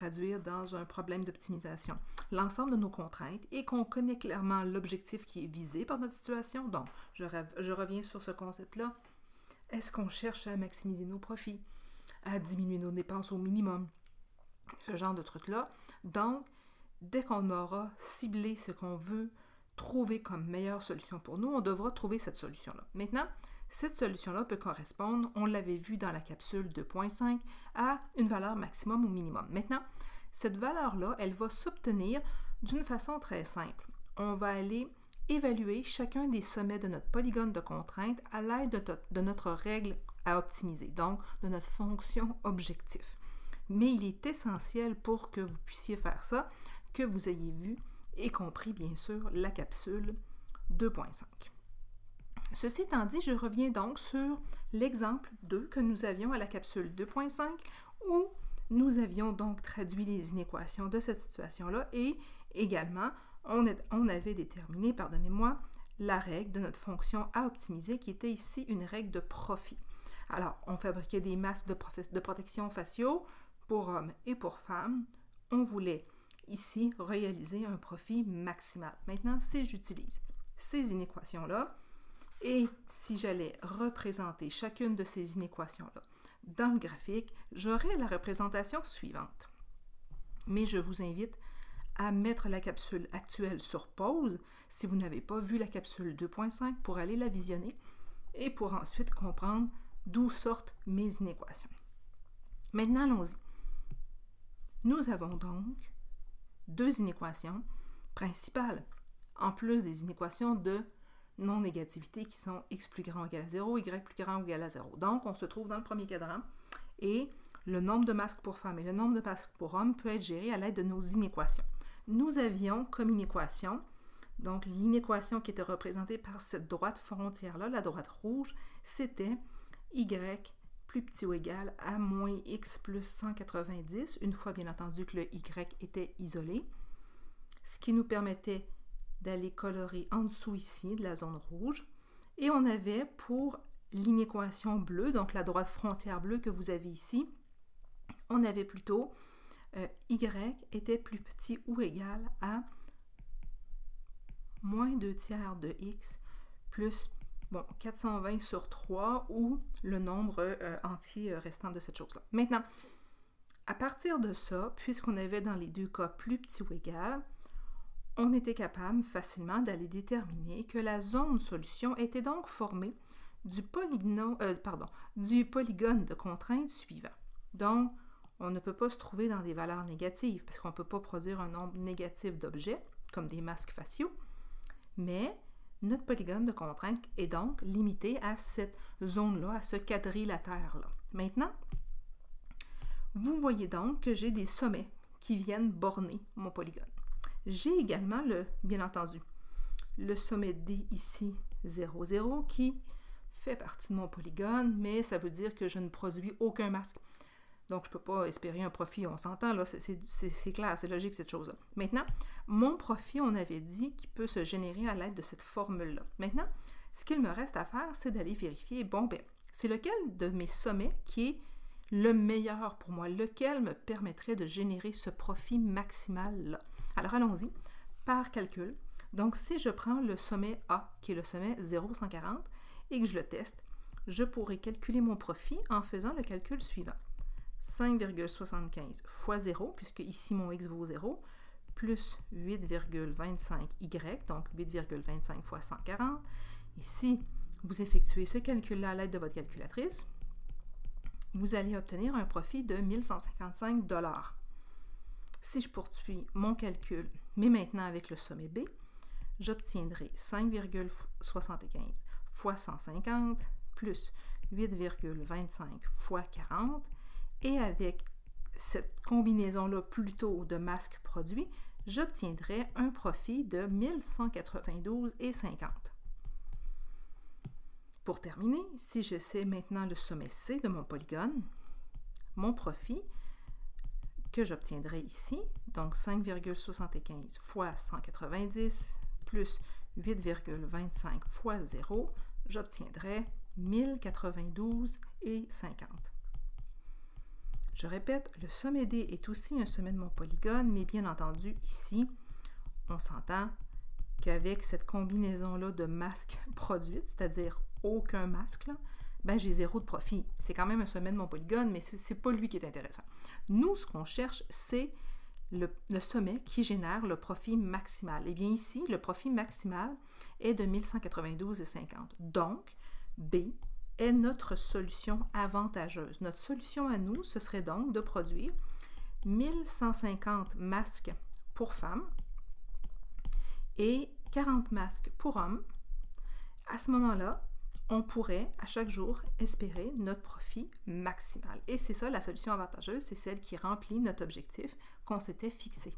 traduire dans un problème d'optimisation l'ensemble de nos contraintes et qu'on connaît clairement l'objectif qui est visé par notre situation. Donc, je reviens sur ce concept-là. Est-ce qu'on cherche à maximiser nos profits, à diminuer nos dépenses au minimum? Ce genre de trucs-là. Donc, dès qu'on aura ciblé ce qu'on veut trouver comme meilleure solution pour nous, on devra trouver cette solution-là. Maintenant, cette solution-là peut correspondre, on l'avait vu dans la capsule 2.5, à une valeur maximum ou minimum. Maintenant, cette valeur-là, elle va s'obtenir d'une façon très simple. On va aller évaluer chacun des sommets de notre polygone de contrainte à l'aide de notre règle à optimiser, donc de notre fonction objectif. Mais il est essentiel pour que vous puissiez faire ça, que vous ayez vu et compris, bien sûr, la capsule 2.5. Ceci étant dit, je reviens donc sur l'exemple 2 que nous avions à la capsule 2.5 où nous avions donc traduit les inéquations de cette situation-là et également, on avait déterminé, pardonnez-moi, la règle de notre fonction à optimiser qui était ici une règle de profit. Alors, on fabriquait des masques de protection faciaux pour hommes et pour femmes. On voulait ici réaliser un profit maximal. Maintenant, si j'utilise ces inéquations-là, et si j'allais représenter chacune de ces inéquations-là dans le graphique, j'aurais la représentation suivante. Mais je vous invite à mettre la capsule actuelle sur pause si vous n'avez pas vu la capsule 2.5 pour aller la visionner et pour ensuite comprendre d'où sortent mes inéquations. Maintenant, allons-y. Nous avons donc deux inéquations principales, en plus des inéquations de non-négativité qui sont x plus grand ou égal à 0, y plus grand ou égal à 0. Donc, on se trouve dans le premier cadran et le nombre de masques pour femmes et le nombre de masques pour hommes peut être géré à l'aide de nos inéquations. Nous avions comme inéquation, donc l'inéquation qui était représentée par cette droite frontière-là, la droite rouge, c'était y plus petit ou égal à moins x plus 190, une fois bien entendu que le y était isolé, ce qui nous permettait d'aller colorer en dessous ici de la zone rouge. Et on avait pour l'inéquation bleue, donc la droite frontière bleue que vous avez ici, on avait plutôt y était plus petit ou égal à moins 2 tiers de x plus 420 sur 3 ou le nombre entier restant de cette chose-là. Maintenant, à partir de ça, puisqu'on avait dans les deux cas plus petit ou égal, on était capable facilement d'aller déterminer que la zone solution était donc formée du polygone de contrainte suivant. Donc, on ne peut pas se trouver dans des valeurs négatives parce qu'on ne peut pas produire un nombre négatif d'objets, comme des masques faciaux, mais notre polygone de contrainte est donc limité à cette zone-là, à ce quadrilatère-là. Maintenant, vous voyez donc que j'ai des sommets qui viennent borner mon polygone. J'ai également, bien entendu, le sommet D ici, 0, 0, qui fait partie de mon polygone, mais ça veut dire que je ne produis aucun masque. Donc, je ne peux pas espérer un profit, on s'entend, là, c'est clair, c'est logique cette chose-là. Maintenant, mon profit, on avait dit qu'il peut se générer à l'aide de cette formule-là. Maintenant, ce qu'il me reste à faire, c'est d'aller vérifier, c'est lequel de mes sommets qui est le meilleur pour moi, lequel me permettrait de générer ce profit maximal-là. Alors, allons-y, par calcul. Donc, si je prends le sommet A, qui est le sommet 0,140, et que je le teste, je pourrais calculer mon profit en faisant le calcul suivant. 5,75 fois 0, puisque ici mon x vaut 0, plus 8,25y, donc 8,25 fois 140. Et si vous effectuez ce calcul-là à l'aide de votre calculatrice, vous allez obtenir un profit de 1155 $. Si je poursuis mon calcul, mais maintenant avec le sommet B, j'obtiendrai 5,75 fois 150 plus 8,25 fois 40. Et avec cette combinaison-là plutôt de masques produits, j'obtiendrai un profit de 1192,50 $. Pour terminer, si j'essaie maintenant le sommet C de mon polygone, mon profit que j'obtiendrai ici, donc 5,75 fois 190 plus 8,25 fois 0, j'obtiendrai 1092,50 $. Je répète, le sommet D est aussi un sommet de mon polygone, mais bien entendu, ici, on s'entend qu'avec cette combinaison-là de masques produites, c'est-à-dire aucun masque, là, ben j'ai 0 de profit. C'est quand même un sommet de mon polygone, mais c'est pas lui qui est intéressant. Nous, ce qu'on cherche, c'est le sommet qui génère le profit maximal. Eh bien ici, le profit maximal est de 1192,50. Donc, B est notre solution avantageuse. Notre solution à nous, ce serait donc de produire 1150 masques pour femmes et 40 masques pour hommes. À ce moment-là, on pourrait à chaque jour espérer notre profit maximal. Et c'est ça la solution avantageuse, c'est celle qui remplit notre objectif qu'on s'était fixé.